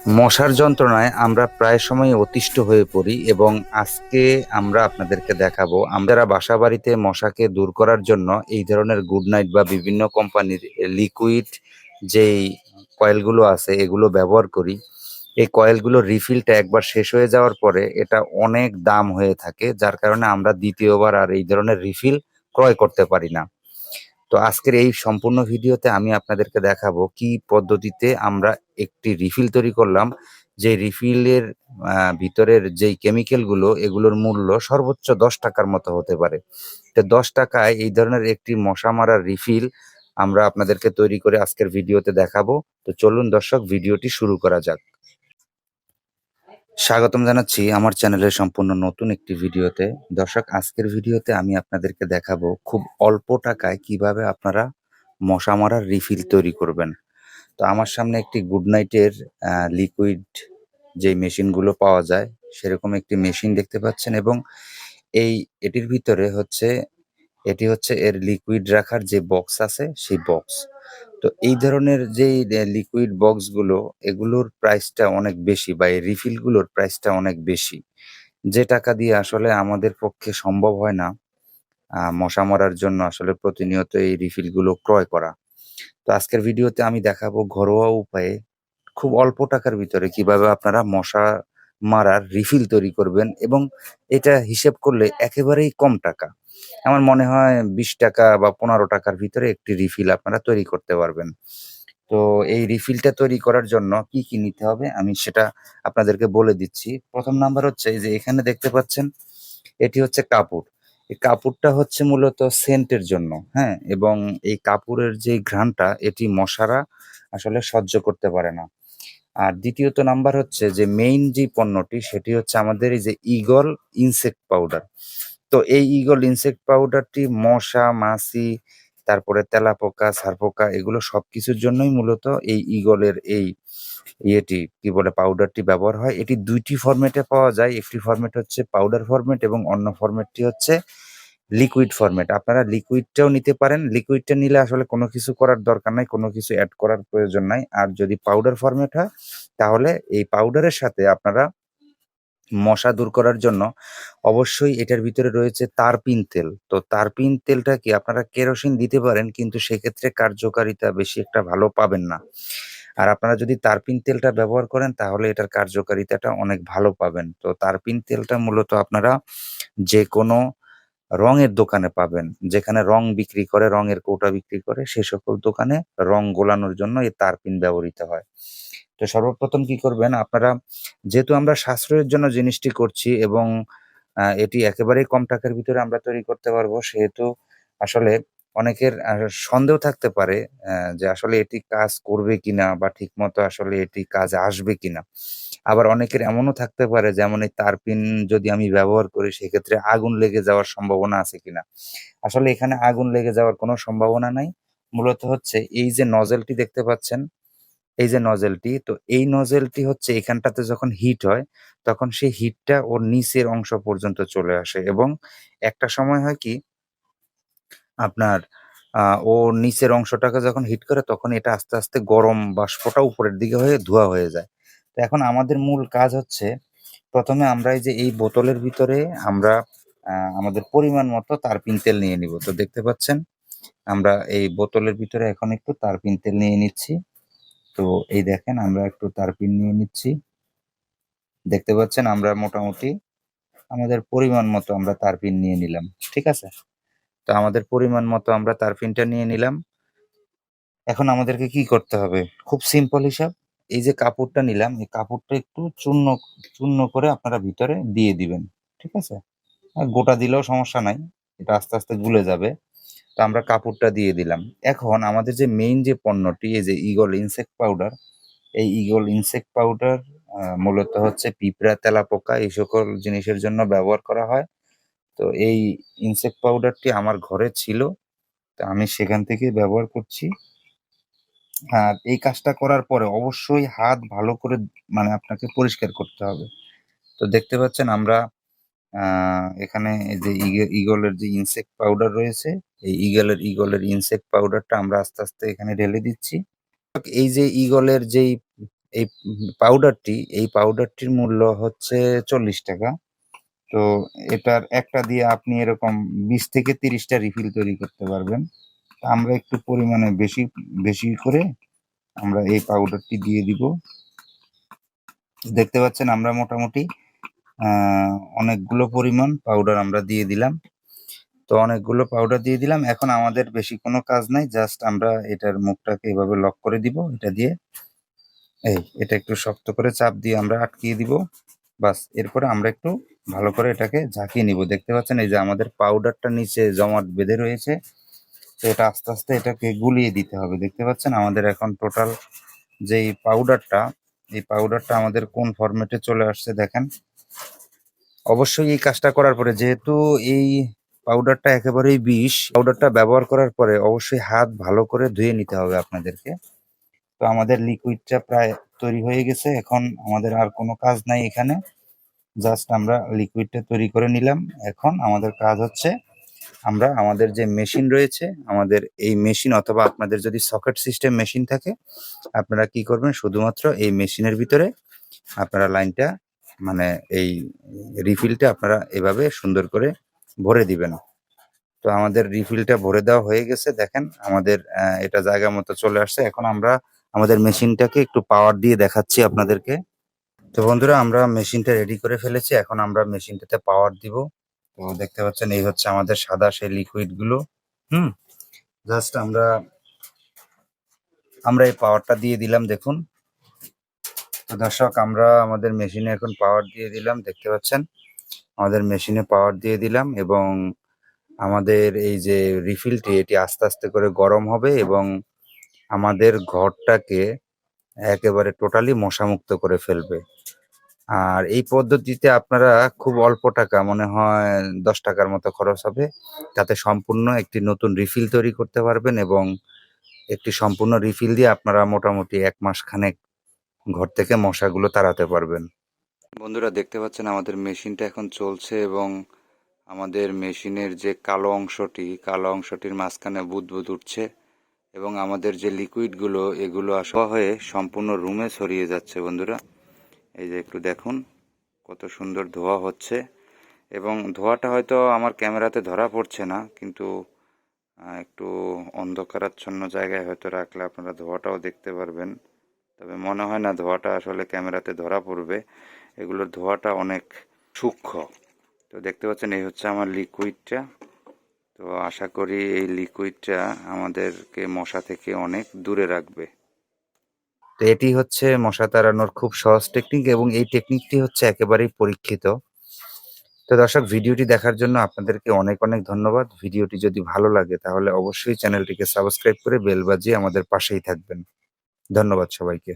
মশার যন্ত্রণায় আমরা প্রায় সময় অতিষ্ঠ হয়ে পড়ি এবং আজকে আমরা আপনাদেরকে দেখাবো আমরা বাসা বাড়িতে মশাকে দূর করার জন্য এই ধরনের গুড নাইট বা বিভিন্ন কোম্পানির লিকুইড যেই কয়েলগুলো আছে এগুলো ব্যবহার করি। এই কয়েলগুলোর রিফিলটা একবার শেষ হয়ে যাওয়ার পরে এটা অনেক দাম হয়ে থাকে, যার কারণে আমরা দ্বিতীয়বার আর এই ধরনের রিফিল ক্রয় করতে পারি না। তো আজকের এই সম্পূর্ণ ভিডিওতে আমি আপনাদেরকে দেখাবো কি পদ্ধতিতে আমরা একটি রিফিল তৈরি করলাম, যে রিফিলের ভিতরের যেই কেমিক্যালগুলো এগুলোর মূল্য সর্বোচ্চ 10 টাকার মতো হতে পারে। তো 10 টাকায় এই ধরনের একটি মশা মারার রিফিল আমরা আপনাদেরকে তৈরি করে আজকের ভিডিওতে দেখাবো। তো চলুন দর্শক, ভিডিওটি শুরু করা যাক। স্বাগতম জানাচ্ছি আমার চ্যানেলের সম্পূর্ণ নতুন একটি ভিডিওতে। দর্শক, আজকের ভিডিওতে আমি আপনাদেরকে দেখাবো খুব অল্প টাকায় কিভাবে আপনারা মশা মারার রিফিল তৈরি করবেন। তো আমার সামনে একটি গুড নাইটের লিকুইড যেই মেশিনগুলো পাওয়া যায় সেরকম একটি মেশিন দেখতে পাচ্ছেন, এবং এটির ভিতরে এটি হচ্ছে এর লিকুইড রাখার যে বক্স আছে সেই বক্স। তো এই ধরনের যেই লিকুইড বক্সগুলো এগুলোর প্রাইসটা অনেক বেশি, বা এই রিফিলগুলোর প্রাইসটা অনেক বেশি, যে টাকা দিয়ে আসলে আমাদের পক্ষে সম্ভব হয় না মশা মারার জন্য আসলে প্রতিনিয়ত এই রিফিলগুলো ক্রয় করা। তো আজকের ভিডিওতে আমি দেখাবো ঘরোয়া উপায়ে খুব অল্প টাকার ভিতরে কিভাবে আপনারা মশা মারার রিফিল তৈরি করবেন, এবং এটা হিসেব করলে একেবারেই কম টাকা। আমার মনে হয় 20 টাকা বা 15 টাকার ভিতরে একটি রিফিল আপনারা তৈরি করতে পারবেন। তো এই রিফিলটা তৈরি করার জন্য কি কি নিতে হবে আমি সেটা আপনাদেরকে বলে দিচ্ছি। প্রথম নাম্বার হচ্ছে এই যে এখানে দেখতে পাচ্ছেন, এটি হচ্ছে কাপড়। এই কাপড়টা হচ্ছে মূলত সেন্টের জন্য, হ্যাঁ? এবং এই কাপড়ের যে ঘ্রাণটা এটি মশারা আসলে সহ্য করতে পারে না। আর দ্বিতীয়ত নাম্বার হচ্ছে যে মেইন যে পণ্যটি সেটি হচ্ছে আমাদের এই যে ঈগল ইনসেক্ট পাউডার। তো এই ঈগল ইনসেক্ট পাউডারটি মশা, মাছি, তারপরে তেলাপোকা, ছারপোকা এগুলো সবকিছুর জন্যই মূলত এই ঈগলের এই কি বলে পাউডারটি ব্যবহার হয়। এটি ২ টি ফরমেটে পাওয়া যায়। একটি ফরমেট হচ্ছে পাউডার ফরমেট এবং অন্য ফরমেটটি হচ্ছে লিকুইড ফরমেট। আপনারা লিকুইডটাও নিতে পারেন। লিকুইডটা নিলে আসলে কোনো কিছু করার দরকার নাই, কোনো কিছু এড করার প্রয়োজন নাই। আর যদি পাউডার ফরমেট হয় তাহলে এই পাউডারের সাথে আপনারা মশা দূর করার জন্য অবশ্যই এটার ভিতরে রয়েছে তারপিন তেল। তো তারপিন তেলটা কি আপনারা কেরোসিন দিতে পারেন, কিন্তু সেক্ষেত্রে কার্যকারিতা বেশি একটা ভালো পাবেন না। আর আপনারা যদি তারপিন তেলটা ব্যবহার করেন তাহলে এটার কার্যকারিতাটা অনেক ভালো পাবেন। তো তারপিন তেলটা মূলত আপনারা যেকোনো রঙের দোকানে পাবেন। যেখানে রং বিক্রি করে, রঙের কৌটা বিক্রি করে সে সকল দোকানে রং গোলানোর জন্য এই তারপিন ব্যবহৃত হয়। তো সর্বপ্রথম কি করবেন আপনারা, যেহেতু আমরা সাশ্রয়ের জন্য জিনিসটি করছি এবং এটি একেবারেই কম টাকার ভিতরে আমরা তৈরি করতে পারবো, সেহেতু আসলে অনেকের সন্দেহ থাকতে পারে যে আসলে এটি কাজ করবে কিনা বা ঠিকমতো আসলে এটি কাজে আসবে কিনা। আবার অনেকের এমনও থাকতে পারে যেমন এই তারপিন যদি আমি ব্যবহার করি সেক্ষেত্রে আগুন লেগে যাওয়ার সম্ভাবনা আছে কিনা। আসলে এখানে আগুন লেগে যাওয়ার কোনো সম্ভাবনা নাই। মূলত হচ্ছে এই যে নজেলটি দেখতে পাচ্ছেন, এই যে নজেলটি, তো এই নজেলটি হচ্ছে এখানটাতে যখন হিট হয়, তখন সেই হিটটা ওর নিচের অংশ পর্যন্ত চলে আসে, এবং একটা সময় হয় কি আপনার ওর নিচের অংশটাকে যখন হিট করে তখন এটা আস্তে, আস্তে গরম বাষ্পটা উপরের দিকে হয়ে ধোঁয়া হয়ে যায়। তো এখন আমাদের মূল কাজ হচ্ছে ১ম এ আমরা এই যে এই বোতলের ভিতরে আমরা আমাদের পরিমাণ মতো তারপিন তেল নিয়ে নিবো। তো দেখতে পাচ্ছেন আমরা এই বোতলের ভিতরে এখন একটু তারপিন তেল নিয়ে নিচ্ছি। তো এই দেখেন আমরা একটু তারপিন নিয়ে নিচ্ছি। দেখতে পাচ্ছেন আমরা মোটামুটি আমাদের পরিমাণ মতো আমরা তারপিন নিয়ে নিলাম। ঠিক আছে? তো আমাদের পরিমাণ মতো আমরা তারপিনটা নিয়ে নিলাম। এখন আমাদেরকে কি করতে হবে? খুব সিম্পল হিসাব। এই যে কাপড়টা নিলাম, এই কাপড়টা একটু চূর্ণ চূর্ণ করে আপনারা ভিতরে দিয়ে দিবেন। ঠিক আছে? গোটা দিলেও সমস্যা নাই। এটা আস্তে, আস্তে গুলে যাবে। তো আমরা কাপড়টা দিয়ে দিলাম। এখন আমাদের যে মেইন যে পণ্যটি এই যে ঈগল ইনসেক্ট পাউডার, এই ঈগল ইনসেক্ট পাউডার মূলত হচ্ছে পিঁপড়া, তেলাপোকা এই সকল জিনিসের জন্য ব্যবহার করা হয়। তো এই ইনসেক্ট পাউডারটি আমার ঘরে ছিল। তো আমি সেখান থেকেই ব্যবহার করছি। আর এই কাজটা করার পরে অবশ্যই হাত ভালো করে মানে আপনাকে পরিষ্কার করতে হবে। তো দেখতে পাচ্ছেন আমরা এখানে এই যে ঈগলের যে ইনসেক্ট পাউডার রয়েছে, এই ঈগলের ইনসেক্ট পাউডারটা আমরা আস্তে, আস্তে এখানে ঢেলে দিচ্ছি। এই যে ঈগলের যেই এই এই পাউডারটির মূল্য হচ্ছে 40 টাকা। তো এটার একটা দিয়ে আপনি এরকম 20 থেকে 30 টা রিফিল তৈরি করতে পারবেন। আমরা একটু পরিমাণে বেশি বেশি করে আমরা এই পাউডারটি দিয়ে দিব। দেখতে পাচ্ছেন আমরা মোটামুটি অনেকগুলো পরিমাণ পাউডার আমরা দিয়ে দিলাম। তো অনেকগুলো পাউডার দিয়ে দিলাম। এখন আমাদের বেশি কোনো কাজ নাই। জাস্ট আমরা এটার মুখটাকে এভাবে লক করে দিব। এটা দিয়ে এটা একটু শক্ত করে চাপ দিয়ে আমরা আটকিয়ে দিব। বাস, এরপরে আমরা একটু ভালো করে এটাকে ঝাঁকিয়ে নিব। দেখতে পাচ্ছেন এই যে আমাদের পাউডারটা নিচে জমাট বেঁধে রয়েছে। তো এটা আস্তে আস্তে এটাকে গুলিয়ে দিতে হবে। দেখতে পাচ্ছেন আমাদের এখন টোটাল যেই পাউডারটা, এই পাউডারটা আমাদের কোন ফরম্যাটে চলে আসছে দেখেন। অবশ্যই এই কাজটা করার পরে, যেহেতু এই পাউডারটা একেবারেই বিষ, পাউডারটা ব্যবহার করার পরে অবশ্যই হাত ভালো করে ধুয়ে নিতে হবে আপনাদেরকে। তো আমাদের লিকুইডটা প্রায় তৈরি হয়ে গেছে। এখন আমাদের আর কোনো কাজ নাই এখানে। জাস্ট আমরা লিকুইডটা তৈরি করে নিলাম। এখন আমাদের কাজ হচ্ছে আমরা আমাদের যে মেশিন রয়েছে, আমাদের এই মেশিন অথবা আপনাদের যদি সকেট সিস্টেম মেশিন থাকে, আপনারা কি করবেন, শুধুমাত্র এই মেশিনের ভিতরে আপনারা লাইনটা মানে এই রিফিলটা আপনারা এভাবে সুন্দর করে ভরে দিবেন। তো আমাদের রিফিলটা ভরে দেওয়া হয়ে গেছে। দেখেন আমাদের এটা জায়গা মতো চলে আসছে। এখন আমরা আমাদের মেশিনটাকে একটু পাওয়ার দিয়ে দেখাচ্ছি আপনাদেরকে। তো বন্ধুরা, আমরা মেশিনটা রেডি করে ফেলেছি। এখন আমরা মেশিনটাতে পাওয়ার দিব। তো দেখতে পাচ্ছেন এই হচ্ছে আমাদের সাদা সেই লিকুইড গুলো। হুম জাস্ট আমরা এই পাওয়ারটা দিয়ে দিলাম, দেখুন। তো দর্শক, আমরা আমাদের মেশিনে এখন পাওয়ার দিয়ে দিলাম। দেখতে পাচ্ছেন আমাদের মেশিনে পাওয়ার দিয়ে দিলাম, এবং আমাদের এই যে রিফিলটি, এটি আস্তে আস্তে করে গরম হবে এবং আমাদের ঘরটাকে একেবারে টোটালি মশামুক্ত করে ফেলবে। আর এই পদ্ধতিতে আপনারা খুব অল্প টাকা, মনে হয় 10 টাকার মতো খরচ হবে, তাতে সম্পূর্ণ একটি নতুন রিফিল তৈরি করতে পারবেন, এবং একটি সম্পূর্ণ রিফিল দিয়ে আপনারা মোটামুটি 1 মাস খানেক ঘর থেকে মশাগুলো তাড়াতে পারবেন। বন্ধুরা, দেখতে পাচ্ছেন আমাদের মেশিনটা এখন চলছে, এবং আমাদের মেশিনের যে কালো অংশটির মাঝখানে বুদবুদ উঠছে, এবং আমাদের যে লিকুইডগুলো এগুলো আসা হয়ে সম্পূর্ণ রুমে ছড়িয়ে যাচ্ছে। বন্ধুরা, এই যে একটু দেখুন কত সুন্দর ধোয়া হচ্ছে, এবং ধোয়াটা হয়তো আমার ক্যামেরাতে ধরা পড়ছে না, কিন্তু একটু অন্ধকারাচ্ছন্ন জায়গায় হয়তো রাখলে আপনারা ধোয়াটাও দেখতে পারবেন। তবে মনে হয় না ধোয়াটা আসলে ক্যামেরাতে ধরা পড়বে। এগুলোর ধোয়াটা অনেক সূক্ষ্ম। তো দেখতে পাচ্ছেন এই হচ্ছে আমার লিকুইডটা। তো আশা করি এই লিকুইডটা আমাদেরকে মশা থেকে অনেক দূরে রাখবে। তো এটি হচ্ছে মশা তাড়ানোর খুব সহজ টেকনিক, এবং এই টেকনিকটি হচ্ছে একেবারেই পরীক্ষিত। তো দর্শক, ভিডিওটি দেখার জন্য আপনাদেরকে অনেক অনেক ধন্যবাদ। ভিডিওটি যদি ভালো লাগে তাহলে অবশ্যই চ্যানেলটিকে সাবস্ক্রাইব করে বেল বাজিয়ে আমাদের পাশেই থাকবেন। ধন্যবাদ সবাইকে।